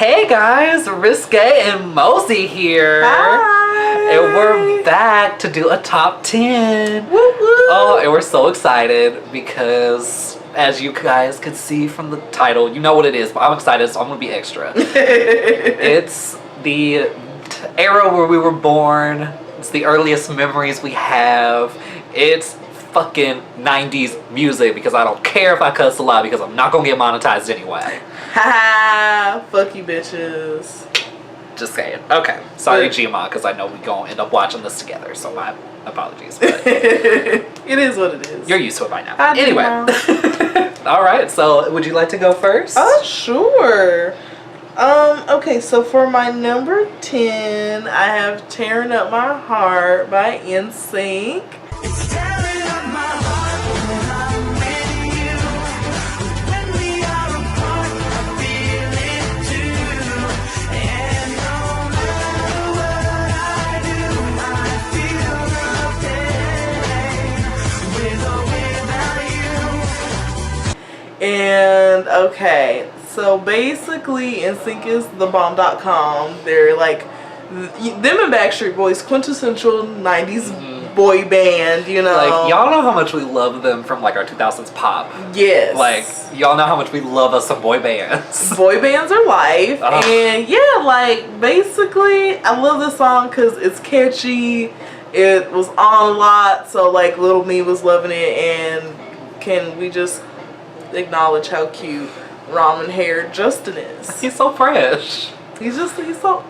Hey guys, Risqué and Mosey here. Hi. And we're back to do a top 10. Woo woo. Oh, and we're so excited because as you guys could see from the title, you know what it is, but I'm excited, so I'm gonna be extra. It's the era where we were born. It's the earliest memories we have. It's fucking 90s music because I don't care if I cuss a lot because I'm not gonna get monetized anyway. Haha, fuck you bitches. Just saying. Okay. Sorry, Gma, because I know we're going to end up watching this together, so my apologies. But it is what it is. you're used to it by now. I do Anyway. now. All right, so would you like to go first? Oh, sure. Okay, so for my number 10, I have Tearing Up My Heart by NSYNC. It's tearing up my heart when I'm with you. When we are apart, I feel it too. And no matter what I do, I feel the pain with or without you. And okay, so basically NSYNC is thebomb.com. They're like them and Backstreet Boys, quintessential 90s boy band, you know. Like, y'all know how much we love them from, like, our 2000s pop. Yes. Like, y'all know how much we love us some boy bands. Boy bands are life. Ugh. And yeah, like, basically, I love this song because it's catchy. It was on a lot, so, like, little me was loving it. And can we just acknowledge how cute ramen hair Justin is? He's so fresh. He's so...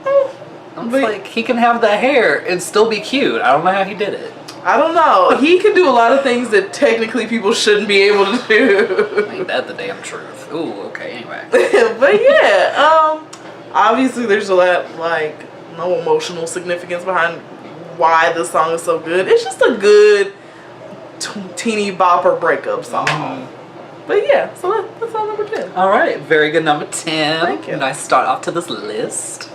I'm just like, he can have the hair and still be cute. I don't know how he did it. I don't know. He can do a lot of things that technically people shouldn't be able to do. Ain't that the damn truth? Ooh, okay, anyway. But yeah, obviously there's a lot, like, no emotional significance behind why the song is so good. It's just a good teeny bopper breakup song. But yeah, so that's all number 10. All right, very good number 10. Thank you. Nice start off to this list.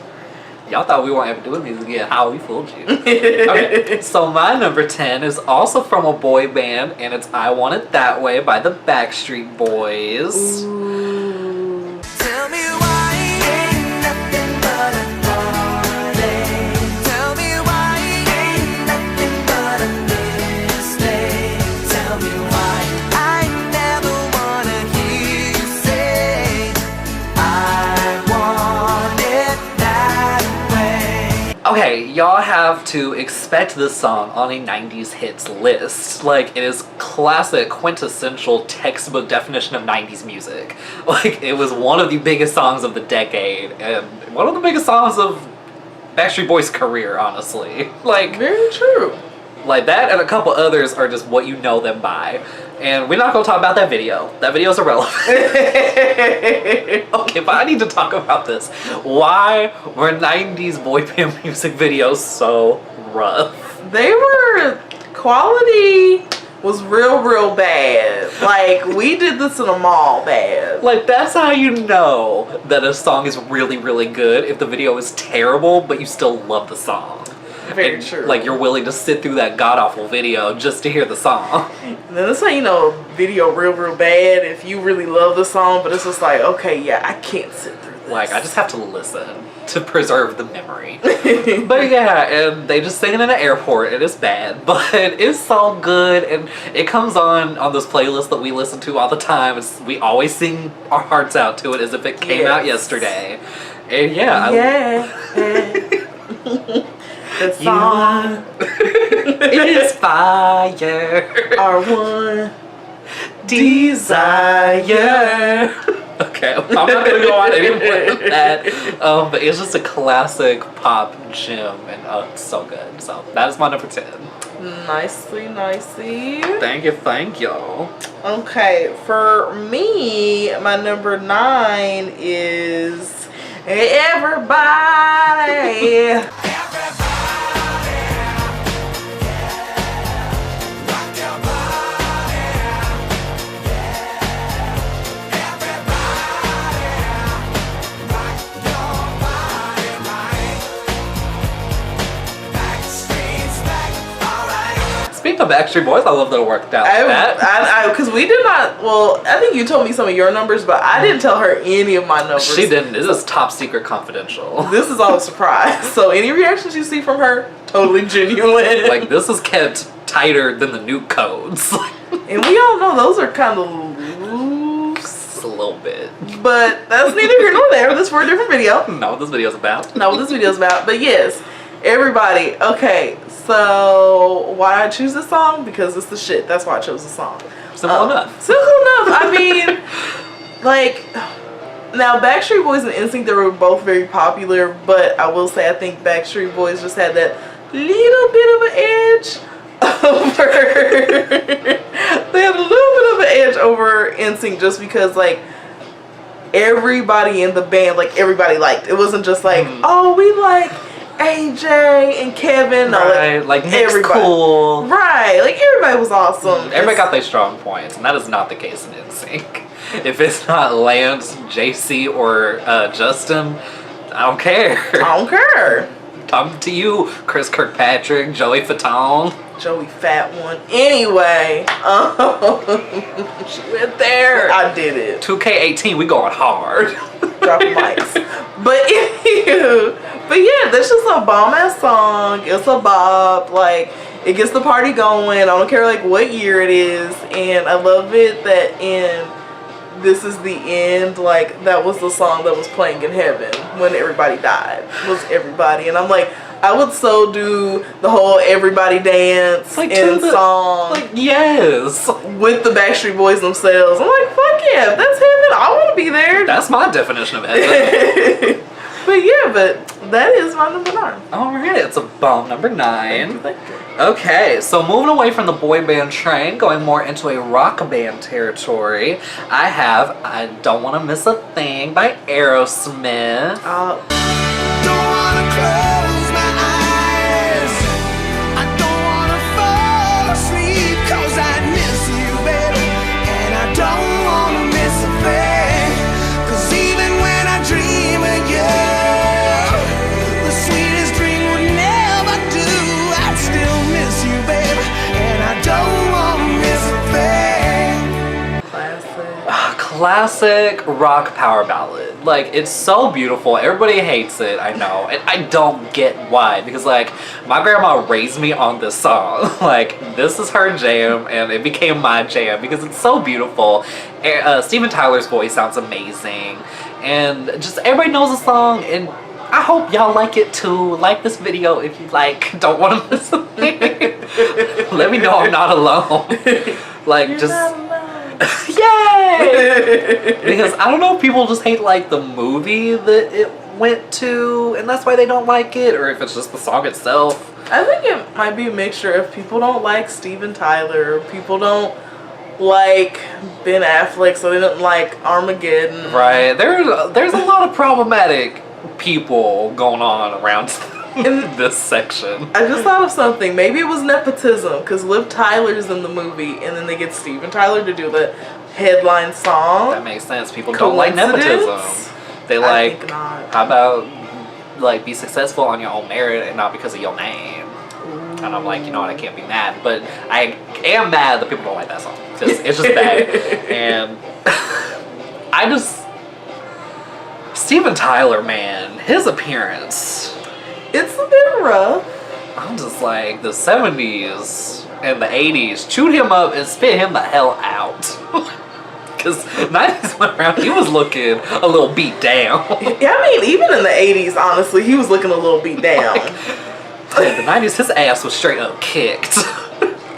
Y'all thought we weren't ever doing these again. How we fooled you. Okay, so my number 10 is also from a boy band, and it's I Want It That Way by the Backstreet Boys. Ooh. Tell me why ain't nothing but a party. Tell me why ain't nothing but a mistake. Tell me why I never wanna hear you say I want it that way. Okay, y'all have to expect this song on a 90s hits list. Like, it is classic, quintessential, textbook definition of 90s music. Like, it was one of the biggest songs of the decade, and one of the biggest songs of Backstreet Boys' career, honestly. Like, Very true. like that and a couple others are just what you know them by. And we're not gonna talk about that video. That video's irrelevant. Okay, but I need to talk about this. Why were 90s boy band music videos so rough? They were, quality was real bad. Like, we did this in a mall bad. Like, that's how you know that a song is really, really good, if the video is terrible, but you still love the song. Very And, true. like, you're willing to sit through that god-awful video just to hear the song. And then that's how you know video real bad if you really love the song, but it's just like, okay, yeah, I can't sit through this. Like, I just have to listen to preserve the memory. But yeah, and they just sing it in an airport, and it's bad, but it's so good, and it comes on this playlist that we listen to all the time. We always sing our hearts out to it as if it came out yesterday. And yeah, The song is fire. our one desire. Okay, I'm not gonna go on any more than that. But it's just a classic pop gem, and it's so good. So that is my number 10. Nicely. Thank you. Okay, for me, my number 9 is Everybody. Speaking Backstreet Boys, I love that it worked out like that. Because we did not. Well, I think you told me some of your numbers, but I didn't tell her any of my numbers. She didn't. This is top secret confidential. This is all a surprise. So any reactions you see from her, totally genuine. Like, this is kept tighter than the new codes. And we all know those are kind of loose. A little bit. But that's neither here nor there. This is for a different video. Not what this video's about. Not what this video's about. But yes, everybody. Okay, so why did I choose this song? Because it's the shit. That's why I chose the song. Simple enough. Simple enough. I mean, like, now Backstreet Boys and NSYNC, they were both very popular, but I will say I think Backstreet Boys just had that little bit of an edge over. They had a little bit of an edge over NSYNC just because, like, everybody in the band, like, everybody liked. It wasn't just like, oh, we like AJ and Kevin. No, Right, like Nick's everybody. cool. Right, like everybody was awesome. Everybody got their strong points, and that is not the case in NSYNC. If it's not Lance, JC, or Justin, I don't care. I don't care. Talking to you, Chris Kirkpatrick, Joey Fatone. Joey Fat One. Anyway, She went there. I did it. 2K18, we going hard. Dropping mics. But yeah, that's just a bomb ass song. It's a bop. Like, it gets the party going. I don't care like what year it is. And I love it that in This Is the End, like, that was the song that was playing in heaven when everybody died. Was Everybody. And I'm like, I would so do the whole everybody dance Like, in song. Like, yes. With the Backstreet Boys themselves. I'm like, fuck yeah, if that's heaven, I want to be there. That's my definition of heaven. But yeah, but that is my number 9. Alright, it's a bomb number 9. Thank you. Okay, so moving away from the boy band train, going more into a rock band territory, I have I Don't Want to Miss a Thing by Aerosmith. Don't wanna close my eyes. I don't wanna fall asleep 'cause I miss you, baby. And I don't wanna miss a thing. 'Cause even when I dream of you, the sweetest dream would never do. I'd still miss you, baby. And I don't wanna miss a thing. Classic rock power ballad. Like, it's so beautiful. Everybody hates it, I know. And I don't get why. Because, like, my grandma raised me on this song. Like, this is her jam, and it became my jam because it's so beautiful. Steven Tyler's voice sounds amazing. And just everybody knows the song, and I hope y'all like it too. Like this video if you like Don't Want to Miss a Thing. Let me know I'm not alone. Like, You're just... not alone. Yay! Because I don't know if people just hate like the movie that it went to and that's why they don't like it, or if it's just the song itself. I think it might be a mixture. If people don't like Steven Tyler, people don't like Ben Affleck, so they don't like Armageddon. Right. There's a lot of problematic people going on around in this section. I just thought of something. Maybe it was nepotism because Liv Tyler's in the movie and then they get Steven Tyler to do the headline song. That makes sense. People don't like nepotism. Coincidence? They I like, think not. how about like be successful on your own merit and not because of your name? And I'm like, you know what, I can't be mad, but I am mad that people don't like that song because it's just bad. And I just, Steven Tyler, man, his appearance, It's a bit rough. I'm just like, the 70s and the 80s chewed him up and spit him the hell out. Because 90s went around, he was looking a little beat down. Yeah, I mean, even in the 80s, honestly, he was looking a little beat down. In the 90s, his ass was straight up kicked.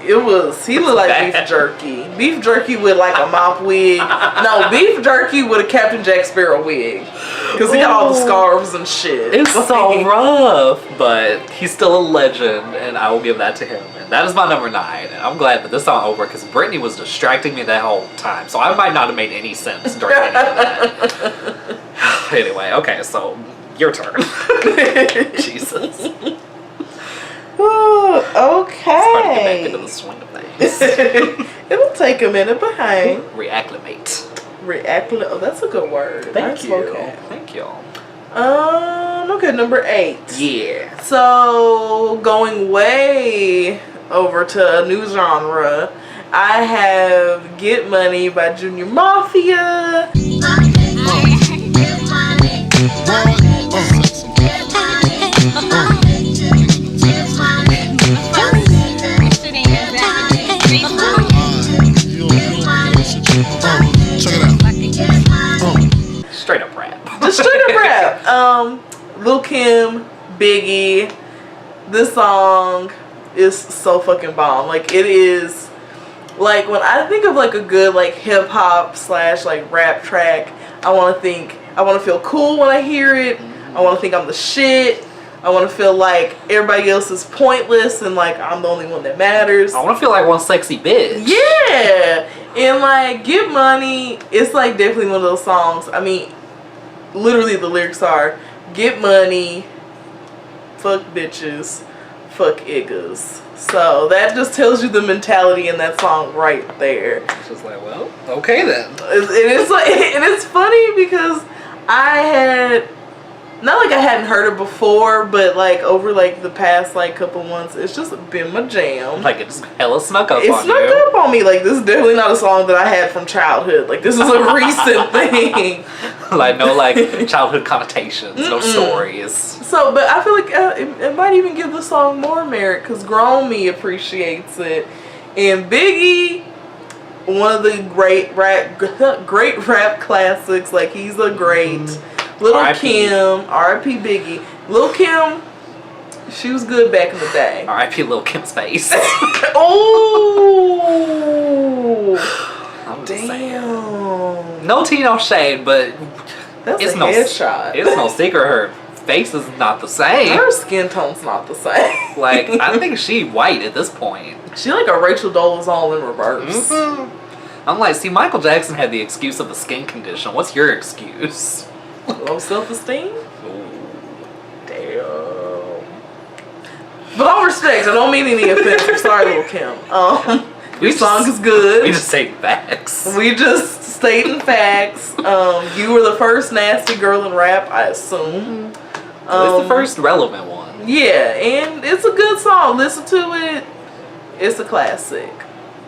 He looked like bad. beef jerky. Beef jerky with like a mop wig. No, beef jerky with a Captain Jack Sparrow wig. Because he got all the scarves and shit. It's so rough, but he's still a legend, and I will give that to him. And that is my number 9, and I'm glad that this song over because Brittany was distracting me that whole time, so I might not have made any sense during any of that. Anyway, okay, so your turn. Jesus. Ooh, It's hard to get back into okay. the swing of things. It'll take a minute, but hey. Reacclimate. Oh, that's a good word. Thank you. Okay. Thank you. Okay, number 8. Yeah. So going way over to a new genre. I have Get Money by Junior Mafia. Straight up rap. Just straight up rap. Lil Kim, Biggie. This song is so fucking bomb. Like, it is, like, when I think of like a good like hip hop / like rap track, I want to feel cool when I hear it. I want to think I'm the shit. I want to feel like everybody else is pointless and like I'm the only one that matters. I want to feel like one sexy bitch. Yeah. And like Get Money, it's like definitely one of those songs. I mean, literally the lyrics are get money, fuck bitches, fuck iggas. So that just tells you the mentality in that song right there. It's just like, well, okay then. It's like, and it's funny because I had, not like I hadn't heard it before, but like over like the past like couple months, it's just been my jam. Like, it's hella snuck up It on snuck you. up on me. Like, this is definitely not a song that I had from childhood. Like, this is a recent thing. Like, no, like, childhood connotations, no stories. So, but I feel like it might even give the song more merit because grown me appreciates it. And Biggie, one of the great rap classics. Like, he's a great. Lil Kim, R.I.P. Biggie. Lil Kim, she was good back in the day. R.I.P. Lil Kim's face. Oh, I'm just damn. saying. No tea, no shade, but That's it's a no headshot. It's no secret her face is not the same. Her skin tone's not the same. Like, I think she white at this point. She like a Rachel Dolezal in reverse. Mm-hmm. I'm like, see, Michael Jackson had the excuse of the skin condition. What's your excuse? Low self-esteem? Ooh. Damn. But all respect, I don't mean any offense. I'm sorry, Lil Kim. Your song is good. We just say facts. We just stating facts. You were the first nasty girl in rap, I assume. It's the first relevant one. Yeah, and it's a good song. Listen to it. It's a classic.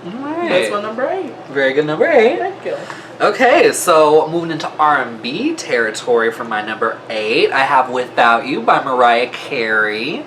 Alright. That's my number 8. Very good number 8. Thank you. Okay, so moving into R&B territory for my number 8, I have Without You by Mariah Carey.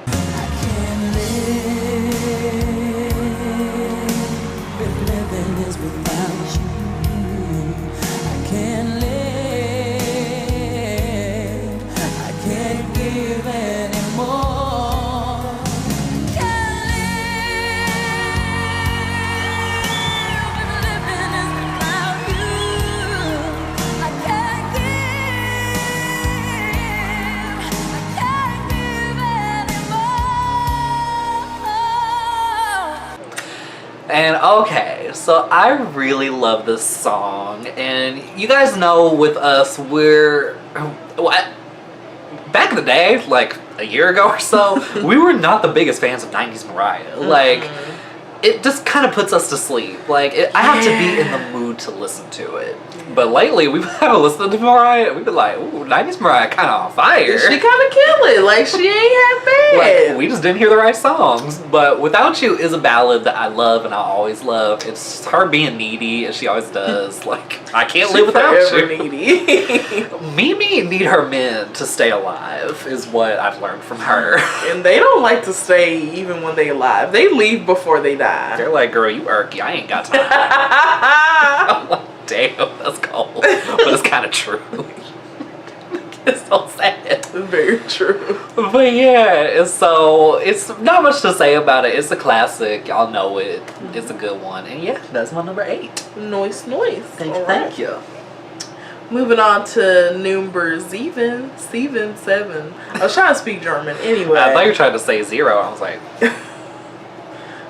And okay, so I really love this song, and you guys know with us, back in the day, like a year ago or so, we were not the biggest fans of 90's Mariah. Like, it just kind of puts us to sleep. Like, I have to be in the mood to listen to it. But lately, we've had to listen to Mariah. We've been like, ooh, 90's Mariah kind of on fire. She kind of kill it. Like, she ain't half bad. Like, we just didn't hear the right songs. But Without You is a ballad that I love and I'll always love. It's her being needy, as she always does. Like, I can't live without you. Needy. Mimi need her men to stay alive, is what I've learned from her. And they don't like to stay even when they alive. They leave before they die. They're like, girl, you irky. I ain't got time. I'm like, damn, that's cold. But it's kind of true. It's so sad. It's very true. But yeah, so it's not much to say about it. It's a classic. Y'all know it. It's a good one. And yeah, that's my number 8. Noise. Thank you. Moving on to number 7. I was trying to speak German anyway. I thought you were trying to say 0. I was like,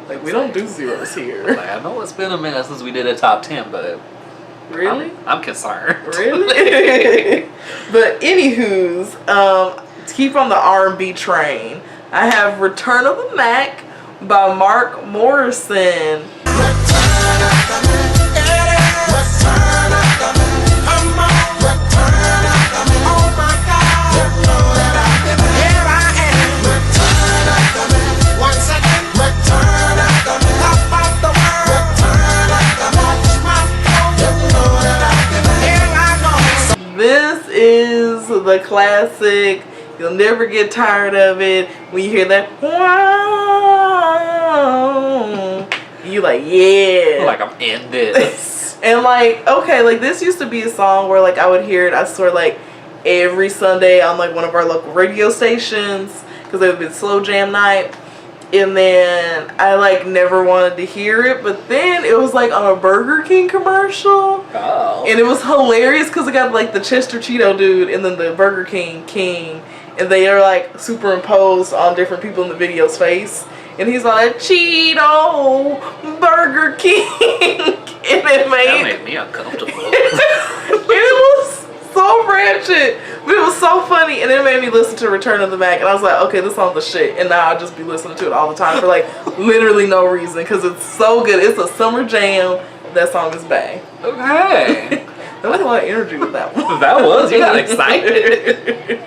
like, we don't do zeros here. like, I know it's been a minute since we did a top 10, but Really? I'm concerned. Really? But anywho's, to keep on the R&B train, I have Return of the Mac by Mark Morrison. the classic. You'll never get tired of it. When you hear that, wow, you like, yeah. Like, I'm in this. And like, okay, like this used to be a song where like I would hear it, I swear, like every Sunday on like one of our local radio stations, because it would be slow jam night. And then I like never wanted to hear it, but then it was like on a Burger King commercial. Oh. And it was hilarious because it got like the Chester Cheeto dude and then the Burger King king, and they are like superimposed on different people in the video's face. And he's like, Cheeto, Burger King. And it That made me uncomfortable. it was so ratchet, but it was so funny, and it made me listen to Return of the Mac, and I was like, okay, this song's the shit, and now I just be listening to it all the time for like literally no reason, because it's so good. It's a summer jam. That song is bang. Okay. There was a lot of energy with that one. That was, you got excited.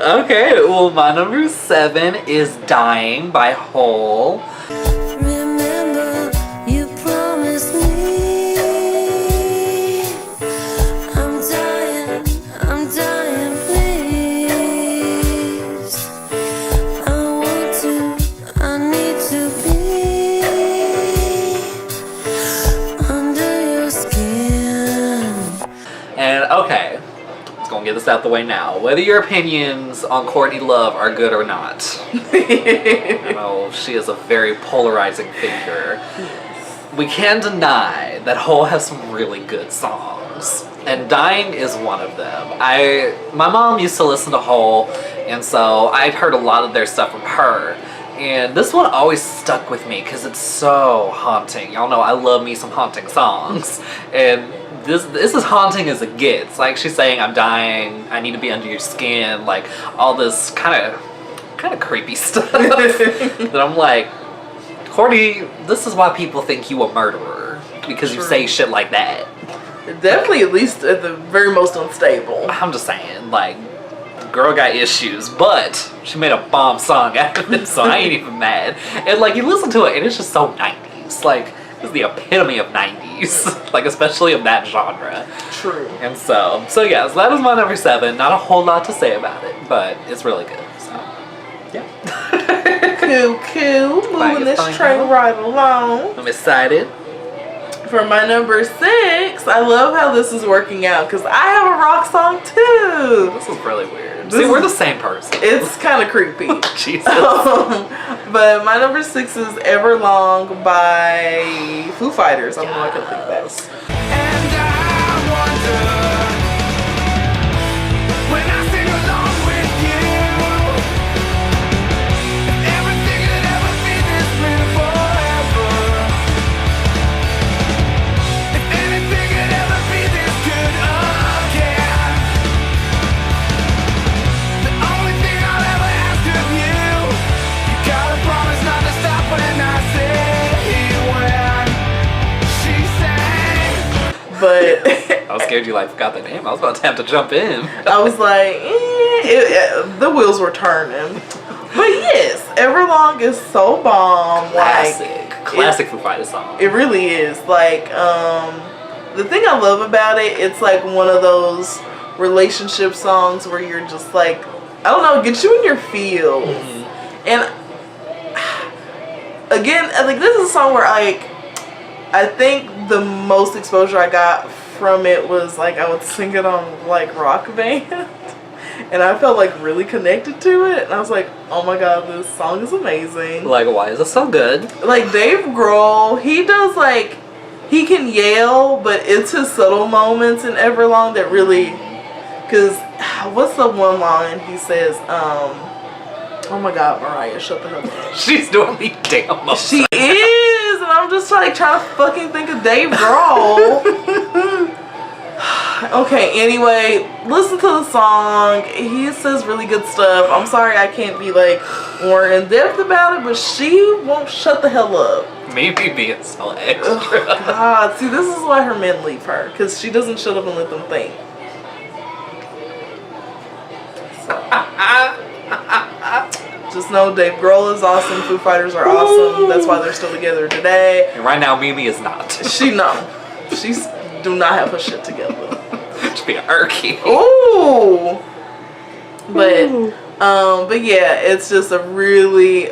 Okay, well, my number 7 is Dying by Hole. Remember, you promised me. I'm dying, please. I want to, I need to be under your skin. And okay, let's go and get this out the way now. Whether your opinions on Courtney Love are good or not, I know she is a very polarizing figure. We can't deny that Hole has some really good songs, and Dying is one of them. My mom used to listen to Hole, and so I'd heard a lot of their stuff from her. And this one always stuck with me because it's so haunting. Y'all know I love me some haunting songs, and this is haunting as it gets. Like, she's saying, I'm dying, I need to be under your skin, like all this kind of creepy stuff. That I'm like, Courtney, this is why people think you a murderer, because you True. say shit like that. Definitely, at least at the very most unstable. I'm just saying, like, girl got issues, but she made a bomb song out of it, so I ain't even mad. And like, you listen to it, and it's just so 90s. Like, it's the epitome of 90s, like, especially of that genre. True. And so yeah, so that was my number 7. Not a whole lot to say about it, but it's really good. So, yeah. Cool. Moving this train right along. I'm excited. For my number 6, I love how this is working out because I have a rock song too. This is really weird. This See, we're is- the same person. It's kind of creepy. Jesus. But my number 6 is Everlong by Foo Fighters. I don't know why I couldn't think of that. And I wonder when I sing along with you, if everything could ever be this way forever. If anything could ever be this good again. The only thing I'll ever ask of you, you gotta promise not to stop when I say when she sang. But I was scared you like forgot the name. I was about to have to jump in. I was like, the wheels were turning. But yes, Everlong is so bomb. Classic Foo Fighters song. It really is. Like, the thing I love about it, it's like one of those relationship songs where you're just like, I don't know, get you in your feels. And again, like, this is a song where like, I think the most exposure I got from it was like I would sing it on like Rock Band. And I felt like really connected to it. And I was like, oh my god, this song is amazing. Like, why is it so good? Like, Dave Grohl, he does like, he can yell, but it's his subtle moments in Everlong that really, because what's the one line he says, oh my god, Mariah, shut the hell up. She's doing the damn most. She is, and I'm just like trying to fucking think of Dave Grohl. Okay, anyway, listen to the song. He says really good stuff. I'm sorry I can't be like more in depth about it, but she won't shut the hell up. Maybe being so extra. Oh, God, see, this is why her men leave her, because she doesn't shut up and let them think. Just know Dave Grohl is awesome. Foo Fighters are awesome. That's why they're still together today. And right now, Mimi is not. She's do not have her shit together. She's being irky. Ooh. But yeah, it's just a really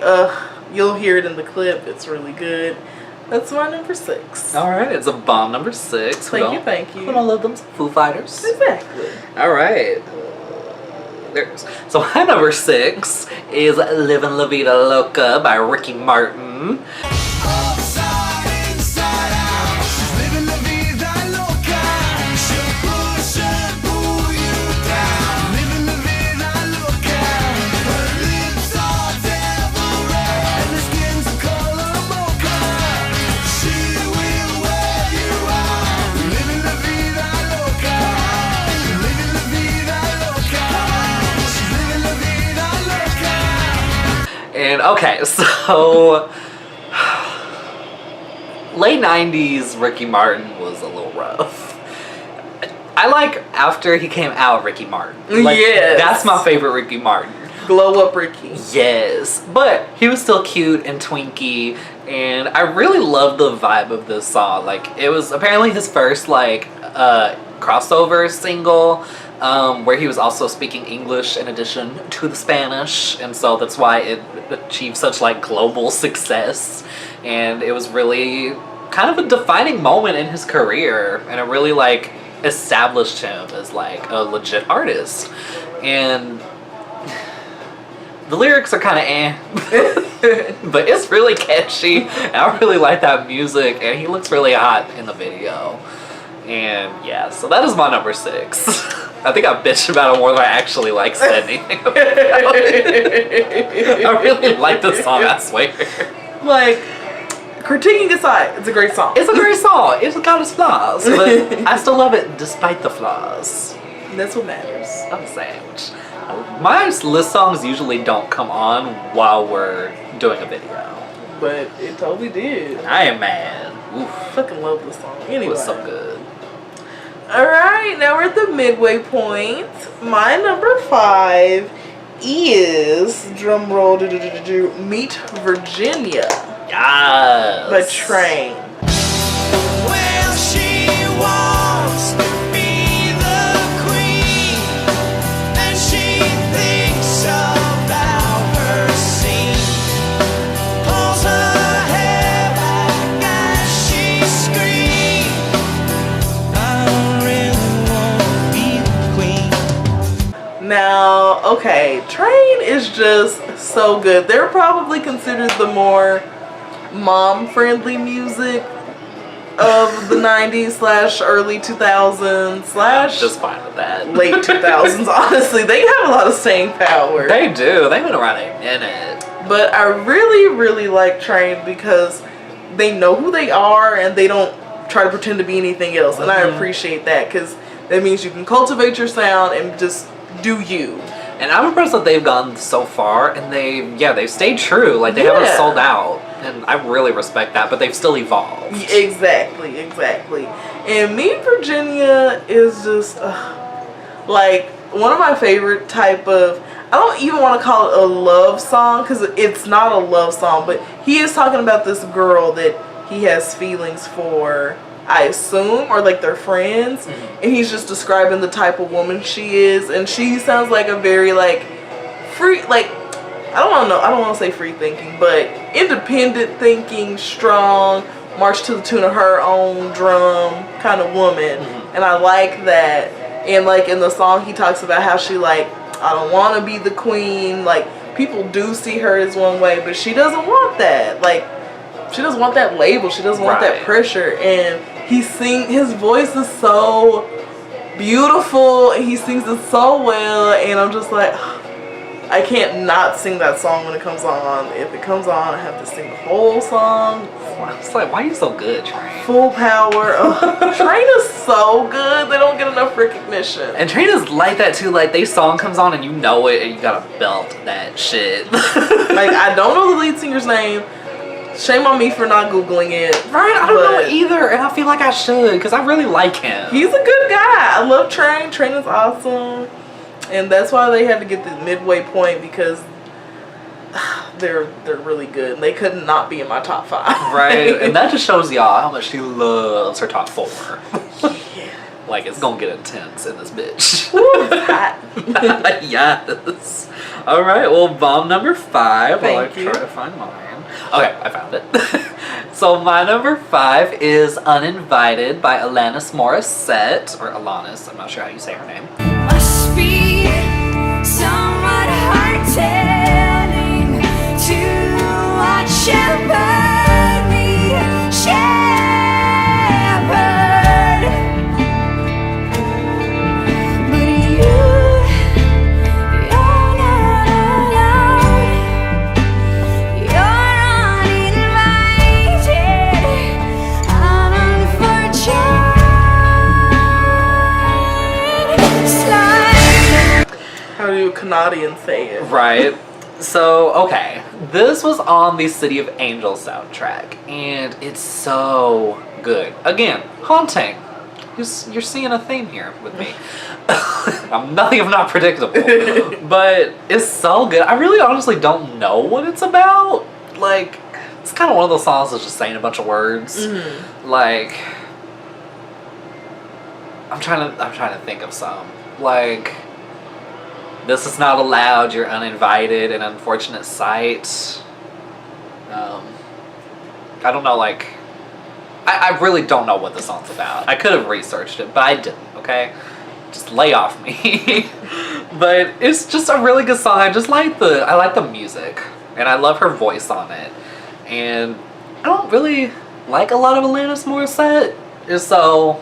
you'll hear it in the clip. It's really good. That's my number 6. All right, it's a bomb number 6. Thank you. Who don't love them Foo Fighters? Exactly. All right. So my number 6 is "Livin' La Vida Loca" by Ricky Martin. Upside, inside out. She's living la vida loca. She'll push and pull you down. Living la vida loca. Her lips are devil red and her skin's the color mocha. She will wear you out. Living la vida loca. Living la vida loca. She's living la vida loca. And okay, so late 90s Ricky Martin was a little rough. I like after he came out Ricky Martin. Like, Yes. That's my favorite Ricky Martin. Glow up Ricky. Yes. But he was still cute and twinky, and I really love the vibe of this song. Like, it was apparently his first crossover single, where he was also speaking English in addition to the Spanish, and so that's why it achieved such global success. And it was really kind of a defining moment in his career, and it really established him as a legit artist. And the lyrics are kind of but it's really catchy. I really like that music, and he looks really hot in the video. And yeah, so that is my number 6. I think I bitched about it more than I actually said anything about it. I really like this song, I swear. Critiquing aside, it's a great song. It's a great song. It's got its flaws, but I still love it despite the flaws. That's what matters. I'm saying. My list songs usually don't come on while we're doing a video. But it totally did. I am mad. Oof. Fucking love this song. Anyway. It was so good. Alright, now we're at the midway point. My number 5 is, drum roll, Meet Virginia Yes. by Train. Well, she wants to be the queen, and she thinks about her scene. Pulls her hair back as she screams, I don't really want to be the queen. Now, okay, Train is just so good. They're probably considered the more mom-friendly music of the 90s / early 2000s / Just fine with that. late 2000s. Honestly, they have a lot of staying power. They do. They've been around a minute. But I really, really like Train because they know who they are and they don't try to pretend to be anything else. And I appreciate that because that means you can cultivate your sound and just do you. And I'm impressed that they've gone so far, and they've stayed true. They haven't sold out, and I really respect that. But they've still evolved. Exactly. And Meet Virginia is just one of my favorite type of. I don't even want to call it a love song because it's not a love song, but he is talking about this girl that he has feelings for, I assume, or they're friends, and he's just describing the type of woman she is, and she sounds like a very free, I don't want to say free thinking, but independent thinking, strong, march to the tune of her own drum kind of woman, and I like that. And in the song he talks about how she I don't want to be the queen, people do see her as one way, but she doesn't want that, she doesn't want that label, she doesn't want that pressure. And his voice is so beautiful and he sings it so well, and I'm just I can't not sing that song when it comes on. If it comes on, I have to sing the whole song. It's why are you so good, Train? Full power. Train is so good. They don't get enough recognition. And Train is like that too. They song comes on and you know it, and you gotta belt that shit. I don't know the lead singer's name. Shame on me for not Googling it. Right? I don't know either, and I feel like I should because I really like him. He's a good guy. I love Train. Train is awesome. And that's why they had to get the midway point because they're really good. And they could not be in my top 5. Right? And that just shows y'all how much she loves her top 4. Yeah. Like, it's gonna get intense in this bitch. Hot. Yes. All right. Well, bomb number 5. While I Thank you. try to find mine. Okay, I found it. So my number 5 is "Uninvited" by Alanis Morissette, or Alanis. I'm not sure how you say her name. Must be somewhat hard telling to watch you burn me, shepherd. But you're not allowed. You're uninvited. I'm unfortunate. Slide. How do you Canadian say it? Right. So, okay. This was on the City of Angels soundtrack, and it's so good. Again, haunting. You're seeing a theme here with me. I'm nothing if not predictable. But it's so good. I really honestly don't know what it's about. Like, it's kind of one of those songs that's just saying a bunch of words. Like, I'm trying to think of some. Like, this is not allowed, you're uninvited, an unfortunate sight. I don't know, like, I really don't know what the song's about. I could have researched it, but I didn't, okay? Just lay off me. But it's just a really good song. I like the music, and I love her voice on it. And I don't really like a lot of Alanis Morissette, and so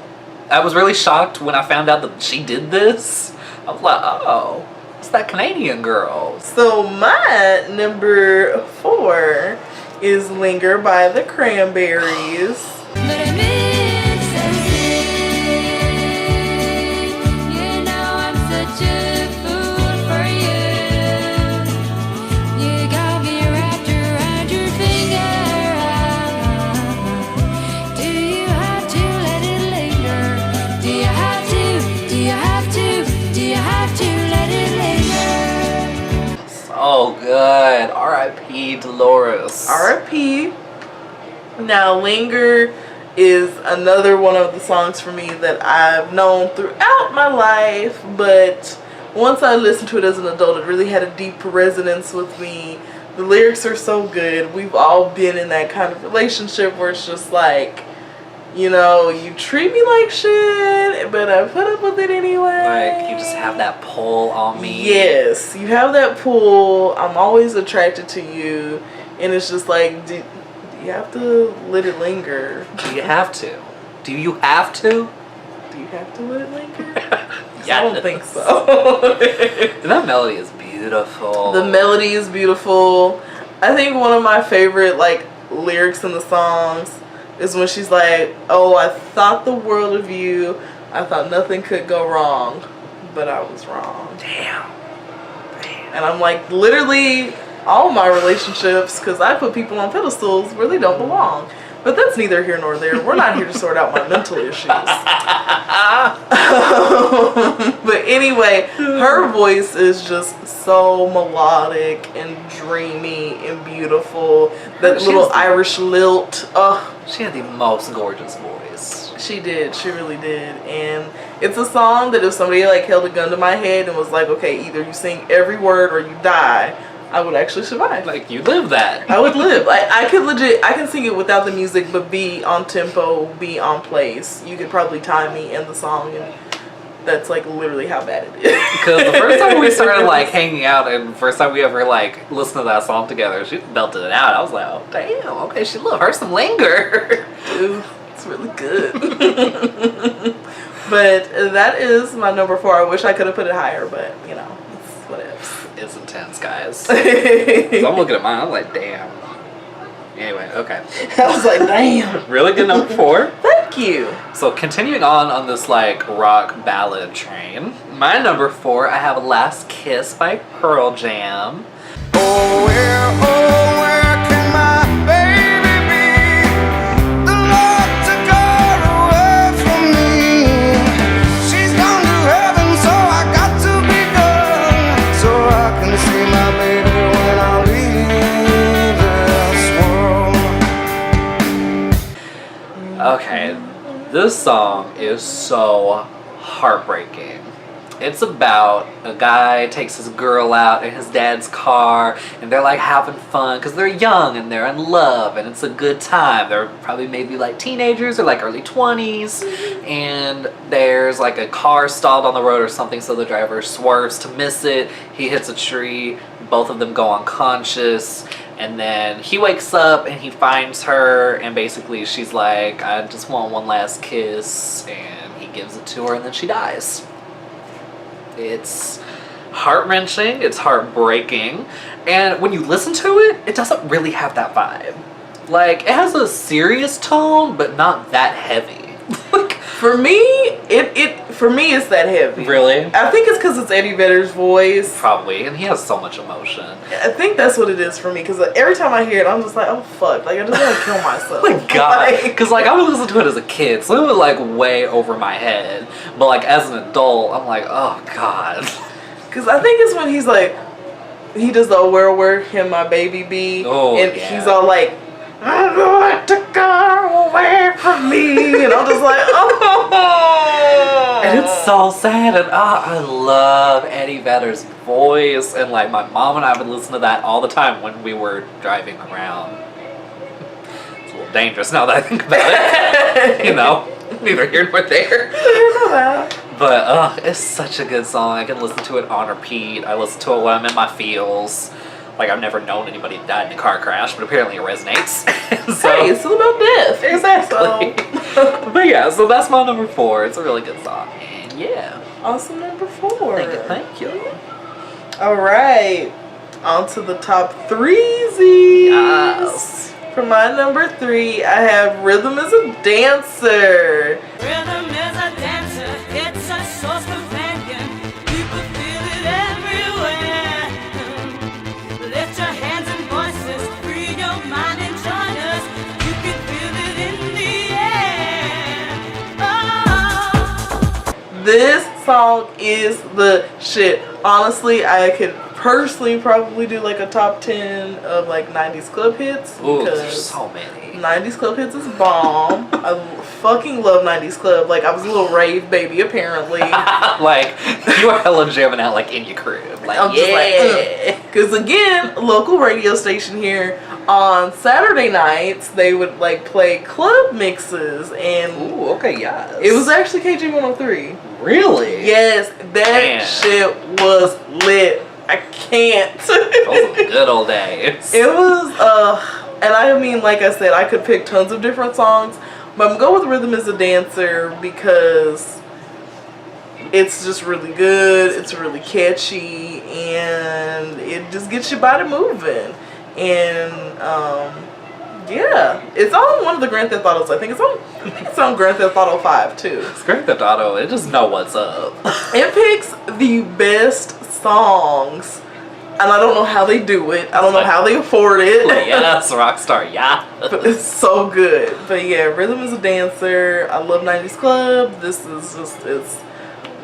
I was really shocked when I found out that she did this. I was like, oh, it's that Canadian girl. So my number 4 is "Linger" by the Cranberries. But I miss everything. You know I'm such a fool for you. You got me wrapped around your finger. Do you have to let it linger? Do you have to? Do you have to? Do you have to let it linger? So good. R.I.P. Dolores. R.I.P. Now, "Linger" is another one of the songs for me that I've known throughout my life, but once I listened to it as an adult, it really had a deep resonance with me. The lyrics are so good. We've all been in that kind of relationship where it's just like, you know, you treat me like shit, but I put up with it anyway. Like, you just have that pull on me. Yes, you have that pull. I'm always attracted to you, and it's just like, do you have to let it linger? Do you have to? Do you have to? Do you have to let it linger? Yeah. I don't think so. And that melody is beautiful. The melody is beautiful. I think one of my favorite like lyrics in the songs is when she's like, "Oh, I thought the world of you. I thought nothing could go wrong, but I was wrong." Damn. And I'm like, literally, all my relationships, because I put people on pedestals where they don't belong. But that's neither here nor there. We're not here to sort out my mental issues. But anyway, her voice is just so melodic and dreamy and beautiful. That She little has the- Irish lilt. Oh, She had the most gorgeous voice. she did. She really did. And it's a song that if somebody like held a gun to my head and was like, okay, either you sing every word or you die, I would actually survive. Like, you live that. I would live. I can sing it without the music, but be on tempo, be on place. You could probably time me in the song, and that's like literally how bad it is. Because the first time we started like hanging out, and first time we ever like listened to that song together, she belted it out. I was like, oh damn, okay, she love her some Linger. Dude, it's really good. But that is my number 4. I wish I could have put it higher, but you know, it's whatever. It's intense, guys. So I'm looking at mine, I'm like, damn. Anyway, okay. I was like, damn. Really good number 4. Thank you. So continuing on this like rock ballad train, my number 4, I have "Last Kiss" by Pearl Jam. Oh, where can my baby be? The Lord took her away from me. She's gone to heaven, so I got to be gone, so I can see my baby when I leave this world. Okay, this song is so heartbreaking. It's about a guy takes his girl out in his dad's car, and they're like having fun because they're young and they're in love, and it's a good time. They're probably maybe like teenagers or like early 20s, and there's like a car stalled on the road or something, so the driver swerves to miss it. He hits a tree, both of them go unconscious, and then he wakes up and he finds her, and basically she's like, I just want one last kiss, and he gives it to her, and then she dies. It's heart-wrenching, it's heartbreaking, and when you listen to it, it doesn't really have that vibe. Like, it has a serious tone, but not that heavy. Like, for me, it's that heavy. really? I think it's because it's Eddie Vedder's voice. Probably, and he has so much emotion. I think that's what it is for me, because every time I hear it, I'm just like, oh fuck, like I just want to kill myself. Oh my god. Like, Because, like, I would listen to it as a kid, so it was, like, way over my head. But, like, as an adult, I'm like, oh god. because I think it's when he's like, he does the where can my baby be? Oh, and yeah. he's all like, I'm going to go away from me. And I'm just like, oh. And it's so sad, and I love Eddie Vedder's voice, and like my mom and I would listen to that all the time when we were driving around. It's a little dangerous now that I think about it. You know, neither here nor there. But it's such a good song. I can listen to it on repeat. I listen to it when I'm in my feels. Like, I've never known anybody that died in a car crash, but apparently it resonates. So, Hey, it's all about death. exactly. So. But yeah, so that's my number 4. It's a really good song. And yeah. Awesome number 4. Thank you. All right, on to the top 3s. Yes. For my number 3, I have Rhythm is a Dancer. Rhythm is a dancer, it's a source companion. People feel it everywhere. Lift your hands and voices, free your mind and join us. You can feel it in the air. Oh. This song is the shit. Honestly, I could personally probably do like a top 10 of like 90s club hits. Ooh, because there's so many. 90s club hits is bomb. I fucking love 90s club. Like, I was a little rave baby apparently. Like, you were hella jamming out like in your crib. Like, I'm just like, because again, local radio station here on Saturday nights, they would like play club mixes, and Ooh, okay, yes. it was actually KG 103. Really? Yes, that Man. shit was lit. I can't. Those were the good old days. It was, and I mean, like I said, I could pick tons of different songs, but I'm going with Rhythm is a Dancer because it's just really good, it's really catchy, and it just gets your body moving. And, yeah, it's on one of the Grand Theft Autos. I think it's on Grand Theft Auto 5 too. It's Grand Theft Auto. It just know what's up. It picks the best songs, and I don't know how they do it. I don't know how they afford it. Yes, Rockstar, yeah. But it's so good. But yeah, Rhythm is a Dancer. I love 90s Club. This is just, it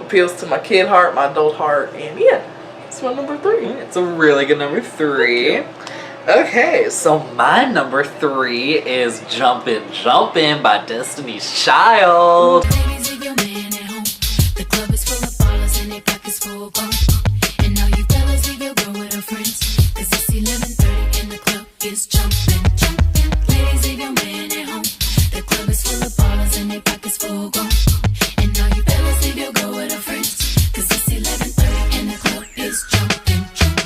appeals to my kid heart, my adult heart, and yeah, it's my number 3. It's a really good number 3. Okay, so my number 3 is Jumpin' Jumpin' by Destiny's Child. Ladies, leave your man at home. The club is full of ballers and their pockets full grown. And all you fellas, leave your girl with her friends. Cause it's 11:30 and the club is jumping, jumping. Ladies, leave your man at home. The club is full of ballers and their pockets full grown. And all you fellas, leave your girl with her friends. Cause it's 11:30 and the club is jumping, jumping.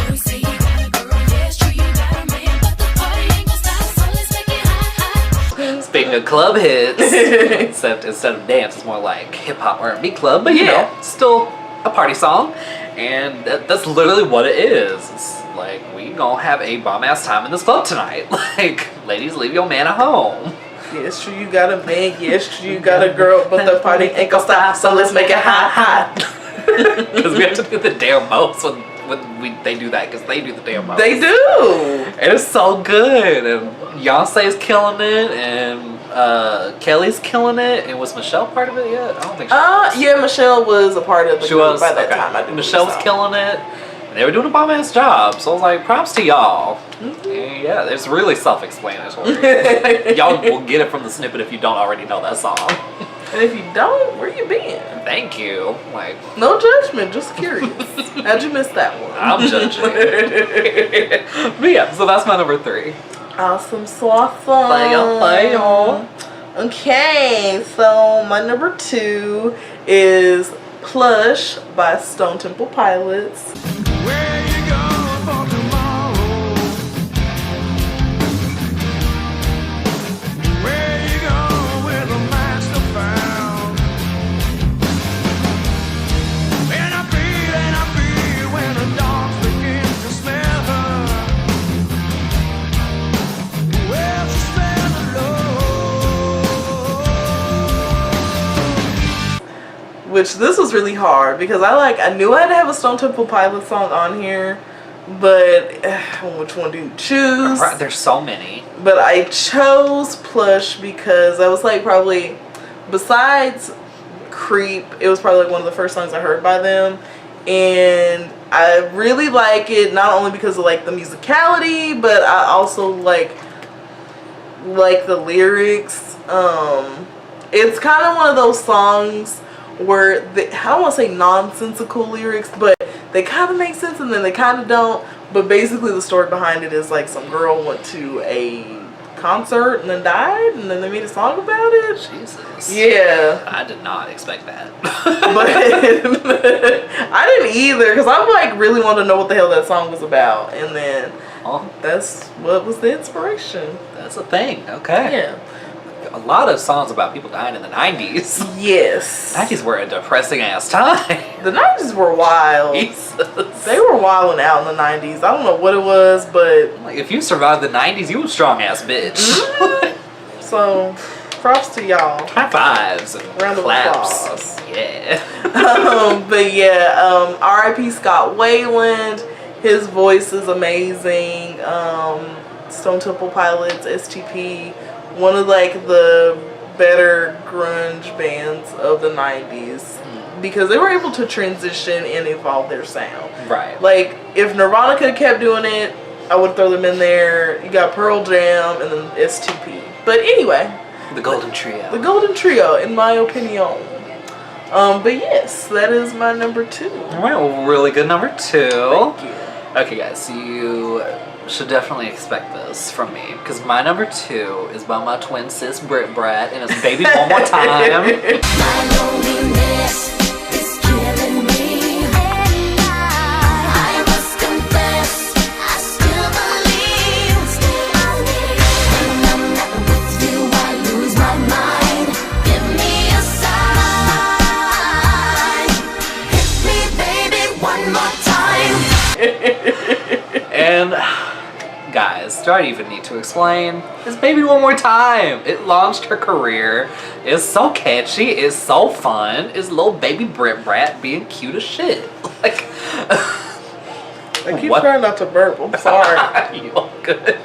Oh, say you got a girl, yeah, it's true, you got a man. But the party ain't gonna stop, so let's make it hot. Speaking of club hits, instead of dance, it's more like hip hop R&B club, but you know, still a party song, and that's literally what it is. It's like, we gonna have a bomb ass time in this club tonight. Like, ladies, leave your man at home. Yes, true, you got a man. Yes, true, you got a girl. But the party ain't gonna stop, so let's make it hot, hot. Because we have to do the damn most when they do that, because they do the damn most. They do. And it's so good, and Beyonce's killing it, and Kelly's killing it, and was Michelle part of it yet? I don't think she was. Yeah, Michelle was a part of the She group was by that okay. time. I Michelle was killing it, and they were doing a bomb ass job. So I was like, props to y'all. Mm-hmm. And yeah, it's really self-explanatory. Y'all will get it from the snippet if you don't already know that song. And if you don't, where you been? Thank you. Like, No judgment, just curious. How'd you miss that one? I'm judging. But yeah, so that's my number 3. Awesome sauce. Play on. Okay, so my number 2 is Plush by Stone Temple Pilots. Where you going for tomorrow? Where you going with a master found? And I feel when the dogs begin to smell her. Well, she smells alone. Which this was really hard because I knew I had to have a Stone Temple Pilots song on here, but which one do you choose? Right, there's so many. But I chose Plush because I was like probably, besides Creep, it was probably like one of the first songs I heard by them. And I really like it, not only because of like the musicality, but I also like the lyrics. It's kind of one of those songs where I don't want to say nonsensical lyrics, but they kind of make sense and then they kind of don't. But basically the story behind it is like some girl went to a concert and then died and then they made a song about it. Jesus. Yeah. I did not expect that. But I didn't either because I like really wanted to know what the hell that song was about. And then Oh, that's what was the inspiration. that's a thing. Okay. Yeah. A lot of songs about people dying in the 90s. Yes. 90s were a depressing ass time. The 90s were wild. Jesus. They were wilding out in the 90s. I don't know what it was, but Like, if you survived the 90s, you a strong ass bitch. so props to y'all. High fives and Round of claps. applause. Yeah. But yeah, R.I.P. Scott Weiland. His voice is amazing. Stone Temple Pilots, STP, one of like the better grunge bands of the 90s because they were able to transition and evolve their sound. Right. Like if Nirvana could have kept doing it, I would throw them in there. You got Pearl Jam and then STP. But anyway, The Golden Trio. the Golden Trio, in my opinion. But yes, that is my number 2. All right, well, really good number 2. Thank you. Okay, guys, so you should definitely expect this from me because my number 2 is by my twin sis Brit Brat and it's Baby One More Time. My loneliness is killing me, and I must confess, I still believe. When I'm not with you, I lose my mind. Give me a sign, hit me, baby, one more time. And guys, do I even need to explain? It's Baby One More Time. It launched her career. It's so catchy. It's so fun. It's little baby Brit Brat being cute as shit. Like, I keep What? trying not to burp. I'm sorry. you all good?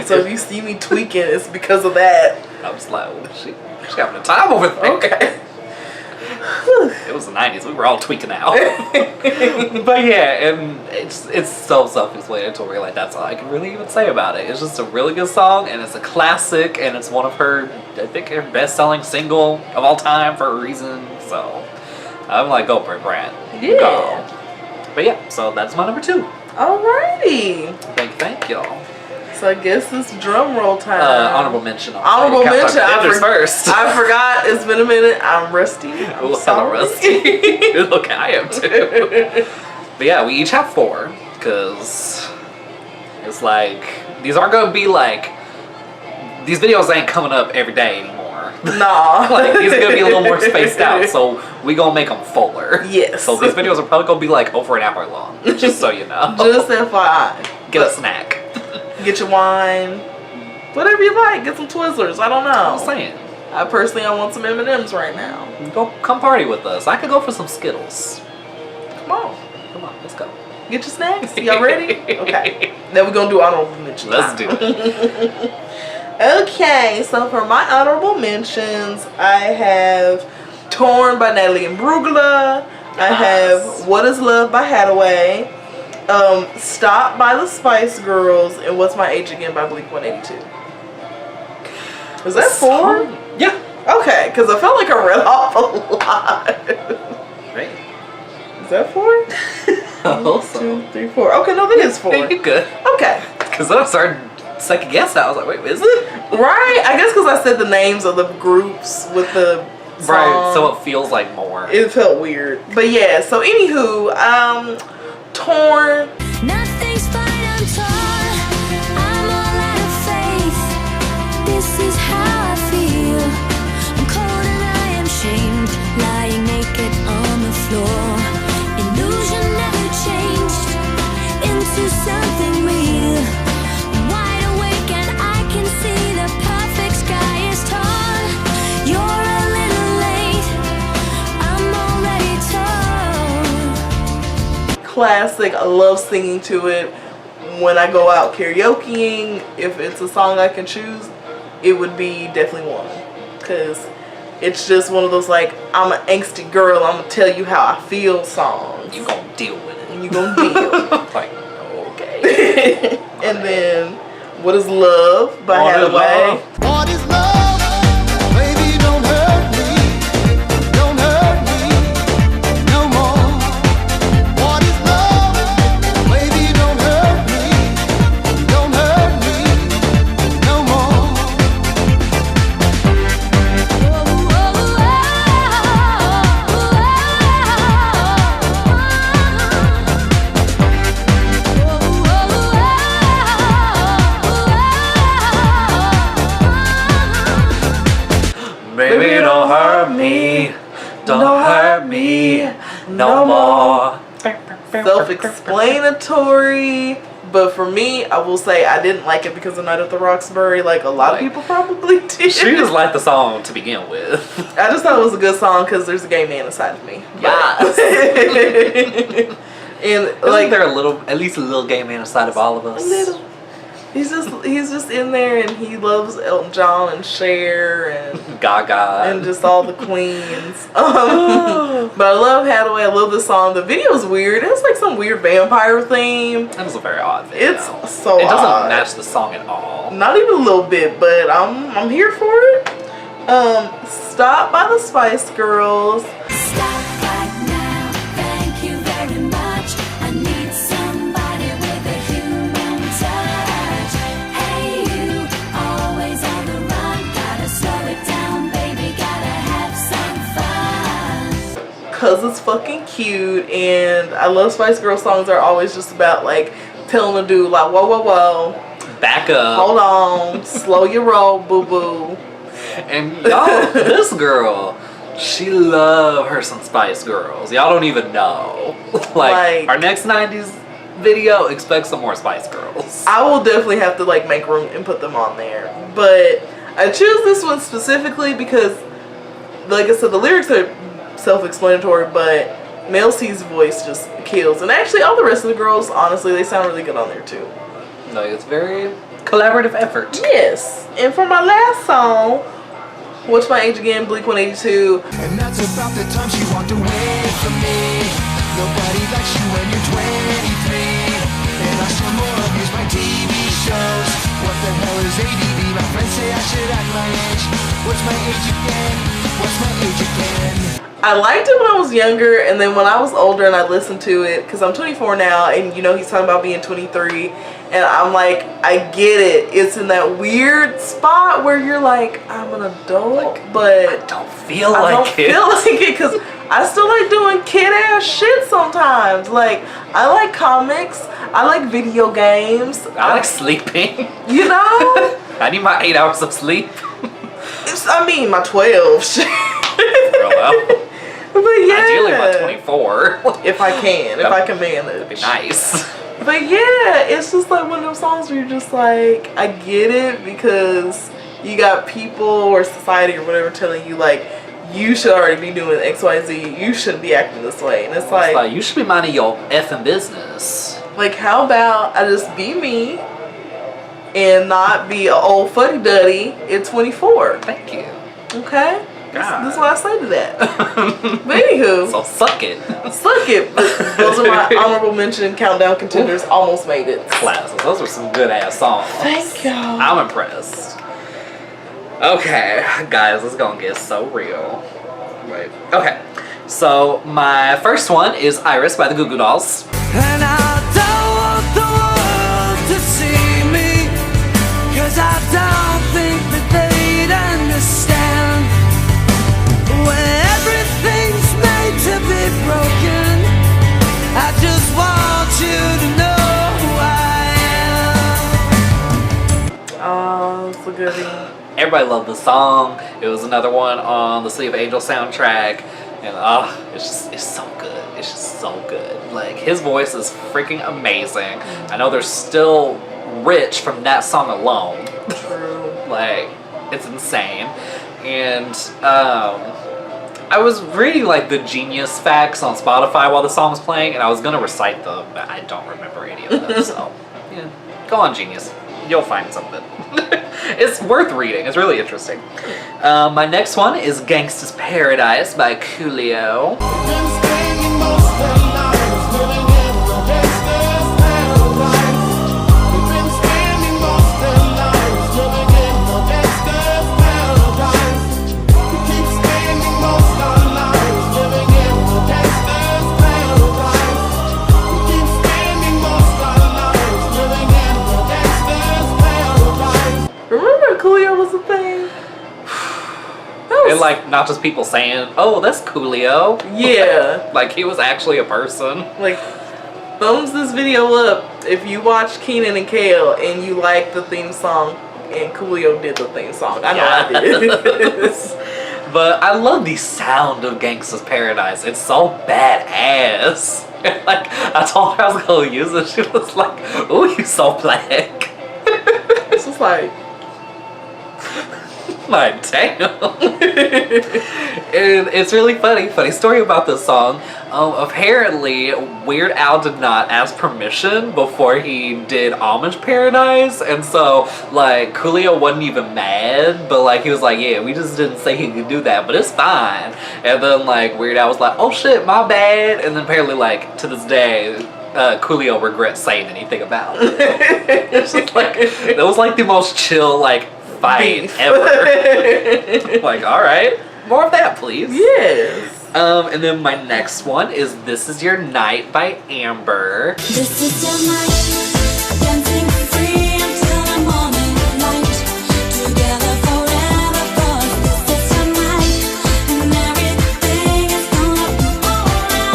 So if you see me tweaking, it's because of that. I was like, oh, she's having a time over there. Okay. It was the 90s. We were all tweaking out. But yeah, and it's so self-explanatory. Like, that's all I can really even say about it. It's just a really good song, and it's a classic, and it's one of her, I think, her best-selling single of all time for a reason. So I'm like, go Brit Brat. Yeah. Go. But yeah, so that's my number 2. Alrighty. Thank y'all. So I guess it's drum roll time. Honorable mention. Honorable mention. First. I forgot. It's been a minute. I'm rusty. I'm Ooh, hello, sorry. Rusty. Look, I am too. But yeah, we each have 4 because it's like these aren't gonna be like these videos ain't coming up every day anymore. Nah. Like these are gonna be a little more spaced out, so we gonna make them fuller. Yes. So these videos are probably gonna be like over an hour long, just so you know. Just FYI. Get a snack. Get your wine. Whatever you like. Get some Twizzlers. I don't know. I'm saying. I personally, I want some M&Ms right now. Come party with us. I could go for some Skittles. Come on. Come on, let's go. Get your snacks. Y'all ready? Okay. Then we're going to do honorable mentions. Let's do it. Okay. So for my honorable mentions, I have Torn by Natalie Imbruglia. I have What Is Love by Hathaway. Stop by the Spice Girls. And What's My Age Again by Blink-182. Is that 4? Yeah. Okay, because I felt like I read off a lot. Right. Is that 4? Also. 2, 3, 4. Okay, no, that is 4. Hey, you good. Okay. Because then I started second guessing. I was like, wait, is it? Right? I guess because I said the names of the groups with the song. Right, so it feels like more. It felt weird. But yeah, so anywho, Torn. Nothing's fine, I'm torn. I'm all out of faith. This is how I feel. I'm cold and I am shamed, lying naked on the floor. Illusion never changed into something real. I'm wide awake and I can see the perfect sky is torn. You're a little late. I'm already torn. Classic. I love singing to it when I go out karaokeing. If it's a song I can choose, it would be definitely one, because it's just one of those like, I'm an angsty girl, I'm gonna tell you how I feel songs. You gonna deal with it. And you gonna deal. Like, okay. And then What Is Love by What Is Hathaway. Love? What is love? Baby, don't hurt me. Don't hurt me no more. What is love? Baby, don't hurt me. Don't hurt me no more. Baby, don't hurt me. Don't hurt me no more. Self-explanatory, but for me, I will say I didn't like it because of Night at the Roxbury, like a lot of people probably did. She just liked the song to begin with. I just thought it was a good song because there's a gay man inside of me. Yes. And Like like there at least a little gay man inside of all of us. a little. He's just in there, and he loves Elton John and Cher and Gaga. and just all the queens. But I love Hathaway. I love the song. The video is weird. It's like some weird vampire theme. That was a very odd video. It's so It doesn't odd. match the song at all. Not even a little bit, but I'm here for it. Stop by the Spice Girls. Stop right now, thank you very much. I need somebody with a human touch. Hey you, always on the run. Gotta slow it down, baby, gotta have some fun. Cause it's fucking cute, and I love Spice Girl songs. Are always just about like telling a dude like, whoa, whoa, whoa, Back up. hold on, slow your roll, boo boo. And y'all, this girl, she love her some Spice Girls. Y'all don't even know. Like our next 90s video, expect some more Spice Girls. I will definitely have to like make room and put them on there. But I choose this one specifically because, like I said, the lyrics are self-explanatory, but Mel C's voice just kills. And actually, all the rest of the girls, honestly, they sound really good on there too. No, it's very collaborative effort. Yes. And for my last song, What's My Age Again, Blink-182. And that's about the time she walked away from me. Nobody likes you when you're 23. And I still more abuse my TV shows. What the hell is ADD? My friends say I should act my age. What's my age again? What's my age again? I liked it when I was younger, and then when I was older and I listened to it, because I'm 24 now, and you know he's talking about being 23, and I'm like, I get it. It's in that weird spot where you're like, I'm an adult, but I don't feel I like don't it. feel like it because I still like doing kid-ass shit sometimes. Like, I like comics, I like video games, I like sleeping. you know? I need my 8 hours of sleep. I mean, my 12 shit. Well, But yeah. ideally my 24. If I can, if I can manage. That'd be nice. But yeah, it's just like one of those songs where you're just like, I get it, because you got people or society or whatever telling you like, you should already be doing XYZ, you shouldn't be acting this way. And it's It's like, like, you should be minding your effing business. how about I just be me and not be an old fuddy-duddy at 24. Thank you. Okay? God. This is what I say to that. But anywho, So suck it. suck it. But those are my honorable mention countdown contenders. Almost made it. Classes. Those were some good ass songs. Thank y'all. I'm impressed. Okay, guys, it's gonna get so real. Wait. Okay, so my first one is Iris by the Goo Goo Dolls. And I don't want the world to see me, 'cause I don't think that they'd understand. When everything's made to be broken, I just want you to know who I am. Oh, it's a goodie. Everybody loved the song. It was another one on the City of Angels soundtrack. And it's so good. It's just so good. Like, his voice is freaking amazing. I know they're still rich from that song alone. True. Like, it's insane. And I was reading like the genius facts on Spotify while the song was playing, and I was gonna recite them, but I don't remember any of them. So yeah, go on Genius. You'll find something. It's worth reading. It's really interesting. My next one is Gangsta's Paradise by Coolio. Remember Coolio was a thing? And like, not just people saying, oh, that's Coolio. Yeah. Like, he was actually a person. Like, thumbs this video up if you watch Keenan and Kel and you like the theme song and Coolio did the theme song. I know I did. But I love the sound of Gangsta's Paradise. It's so badass. Like, I told her I was gonna use it. She was like, ooh, you so black. It's just like, Like, damn. And it's really funny. Funny story about this song. Apparently, Weird Al did not ask permission before he did Homage Paradise. And so, like, Coolio wasn't even mad. But, like, he was like, yeah, we just didn't say he could do that. But it's fine. And then, like, Weird Al was like, oh, shit, my bad. And then apparently, like, to this day, Coolio regrets saying anything about it. It's just like, that was, like, the most chill, like, fight ever. Like, all right, more of that, please. yes. And then my next one is This Is Your Night by Amber. This is your night, dancing free until the morning light. Together forever, 'cause this is your night, and everything is gonna be alright.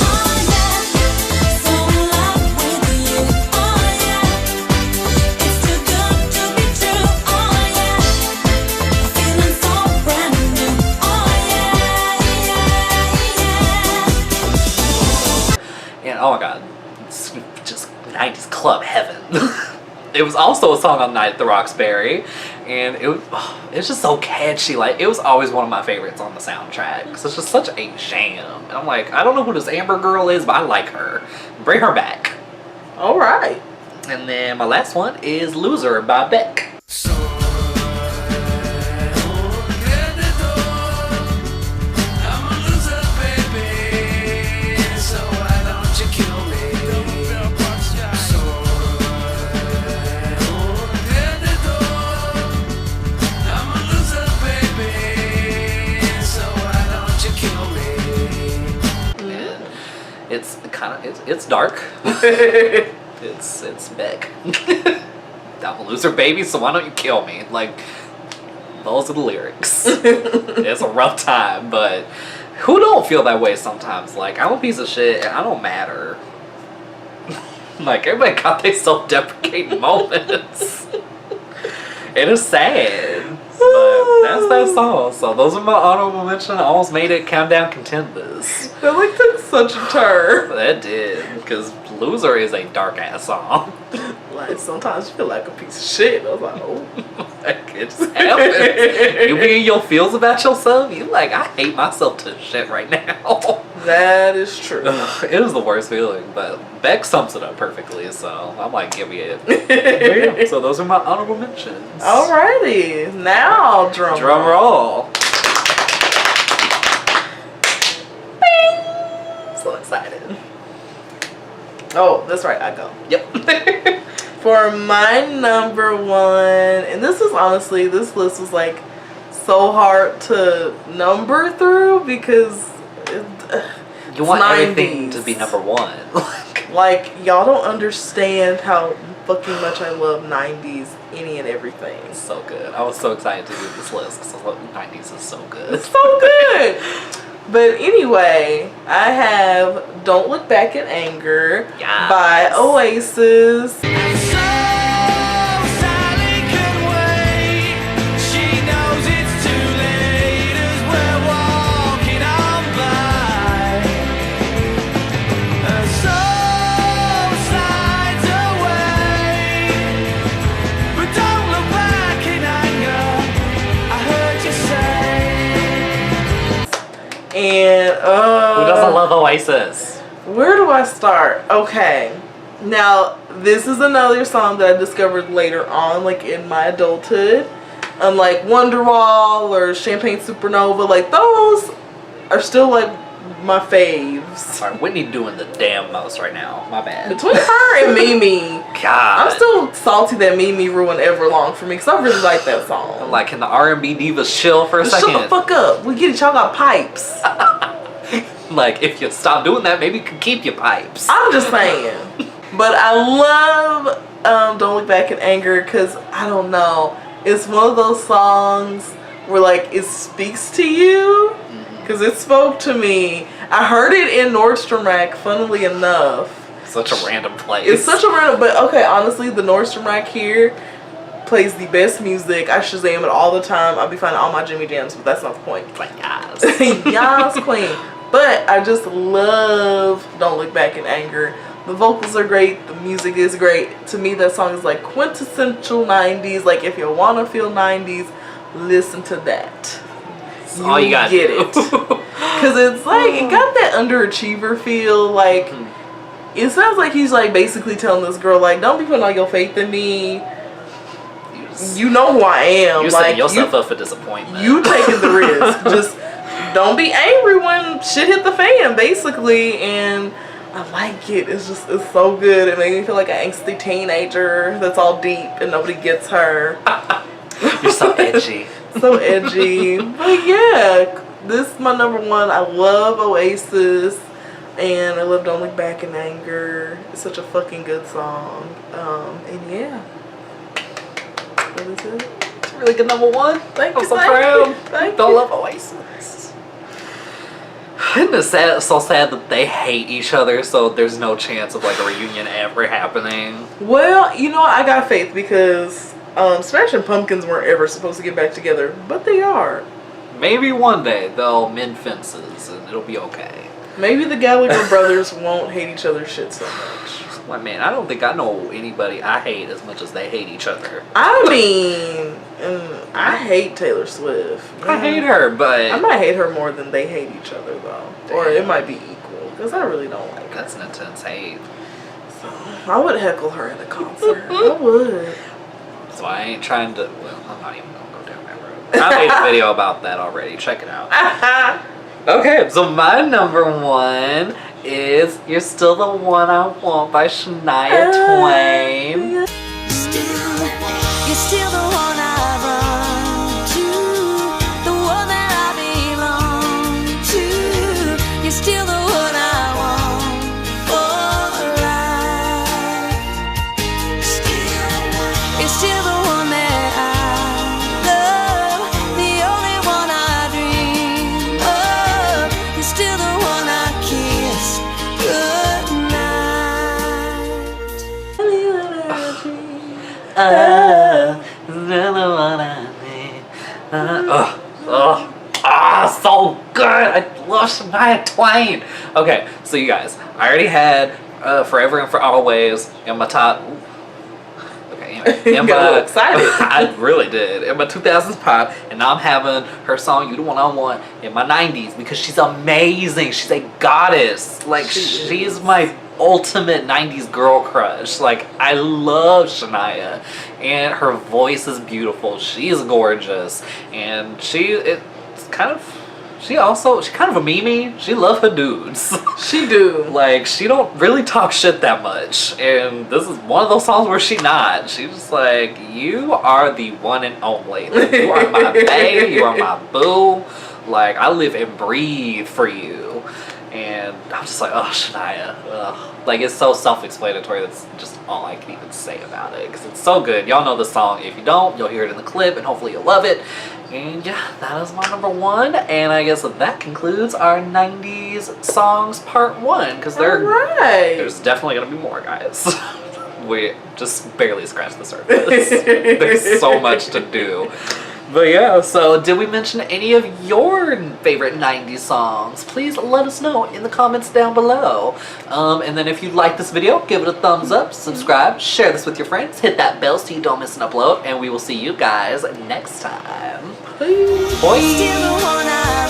Oh yeah, so in love with you. Oh yeah, it's too good to be true. Oh yeah, feeling so brand new. Oh yeah. And oh my god, it's just 90s club heaven. It was also a song on Night at the Roxbury, and it's just so catchy. Like, it was always one of my favorites on the soundtrack. So it's just such a jam. And I'm like, I don't know who this Amber girl is, but I like her. Bring her back. All right. And then my last one is Loser by Beck. It's dark. it's Beck. I'm a loser, baby, so why don't you kill me? Like, those are the lyrics. It's a rough time, but who don't feel that way sometimes? Like, I'm a piece of shit and I don't matter. Like, everybody got their self-deprecating moments. It is sad. But that's that song. So those are my honorable mentions. I almost made it countdown contenders. That like took such a turn. That did, because Loser is a dark ass song. Like, sometimes you feel like a piece of shit. I was like, oh. Like, it just happens. You be in your feels about yourself, you like, I hate myself to shit right now. That is true. It is the worst feeling, but Beck sums it up perfectly, so I'm like, give me it. But yeah, so those are my honorable mentions. Alrighty. Now, drum roll. So excited. Oh, that's right. I go. Yep. For my number one, and this is honestly, this list was like so hard to number through because You want 90s. everything to be number one. Like, y'all don't understand how fucking much I love 90s, any and everything. It's so good. I was so excited to do this list because 90s is so good. It's so good. But anyway, I have Don't Look Back in Anger Yes. by Oasis. So Sally can wait. She knows it's too late as we're walking on by. Her soul slides away, but don't look back in anger. I heard you say. And Who doesn't love Oasis? where do I start? Okay. Now, this is another song that I discovered later on, like in my adulthood. Unlike Wonderwall or Champagne Supernova, like those are still like my faves. Sorry, Whitney doing the damn most right now. My bad. Between her and Mimi, God. I'm still salty that Mimi ruined Everlong for me because I really like that song. Like, can the R&B divas chill for a Just second? shut the fuck up. We get it. Y'all got pipes. Like, if you stop doing that, maybe you can keep your pipes. I'm just saying. But I love Don't Look Back in Anger because, I don't know, it's one of those songs where like it speaks to you because it spoke to me. I heard it in Nordstrom Rack, funnily enough. Such a random place. It's such a random, but okay, honestly, the Nordstrom Rack here plays the best music. I Shazam it all the time. I'll be finding all my Jimmy Jams, but that's not the point. Like, yes. Yas, queen. But I just love Don't Look Back in Anger. The vocals are great. The music is great. To me, that song is like quintessential 90s. Like, if you want to feel 90s, listen to that. That's all you gotta get do. it. Because it's like, it got that underachiever feel. Like, it sounds like he's like basically telling this girl, like, don't be putting all your faith in me. You know who I am. You're like, setting yourself up for disappointment. you taking the risk. Just don't be angry when shit hit the fan, basically. And I like it. It's so good. It made me feel like an angsty teenager that's all deep and nobody gets her. You're so edgy. So edgy. But yeah, this is my number one. I love Oasis. And I love Don't Look Back in Anger. It's such a fucking good song. And yeah. What is it? It's a really good number one. Thank you. I'm so thank proud. you, thank Don't you. love Oasis. Isn't it sad, so sad that they hate each other, so there's no chance of like a reunion ever happening? Well, you know, I got faith because Smashing Pumpkins weren't ever supposed to get back together, but they are. Maybe one day they'll mend fences and it'll be okay. Maybe the Gallagher brothers won't hate each other's shit so much. Like, man, I don't think I know anybody I hate as much as they hate each other. I mean, I hate Taylor Swift. I hate her, but I might hate her more than they hate each other, though. Or it might be equal, because I really don't like her. that's an intense hate. I would heckle her at a concert. I would. So I ain't trying to. Well, I'm not even gonna go down that road. I made a video about that already. Check it out. Okay, so my number one is "You're Still the One I Want" by Shania Twain. You're still the one I run to, the one that I belong to. You're still the one I want for life. You're still the one that I love, the only one I dream of. You're still the one I kiss goodnight. So good. I love Shania Twain. Okay, so you guys, I already had "Forever and for Always" in my top. Okay, anyway, You got a little excited. I really did in my 2000s pop, and now I'm having her song "You the One I Want" in my 90s because she's amazing. She's a goddess. Like, she's my ultimate 90s girl crush. Like, I love Shania, and her voice is beautiful. She's gorgeous, and it's kind of She kind of a meme. She love her dudes. She do. Like, she don't really talk shit that much. And this is one of those songs where she not. She's just like, you are the one and only. Like, you are my bae. You are my boo. Like, I live and breathe for you. And I'm just like, oh, Shania. Ugh. Like, it's so self-explanatory. That's just all I can even say about it. Because it's so good. Y'all know the song. If you don't, you'll hear it in the clip. And hopefully you'll love it. And yeah, that is my number one. And I guess that concludes our 90s songs part one. Because there's definitely going to be more, guys. We just barely scratched the surface. There's so much to do. But yeah, so did we mention any of your favorite 90s songs? Please let us know in the comments down below. And then if you like this video, give it a thumbs up, subscribe, share this with your friends, hit that bell so you don't miss an upload, and we will see you guys next time. Bye. Still the one I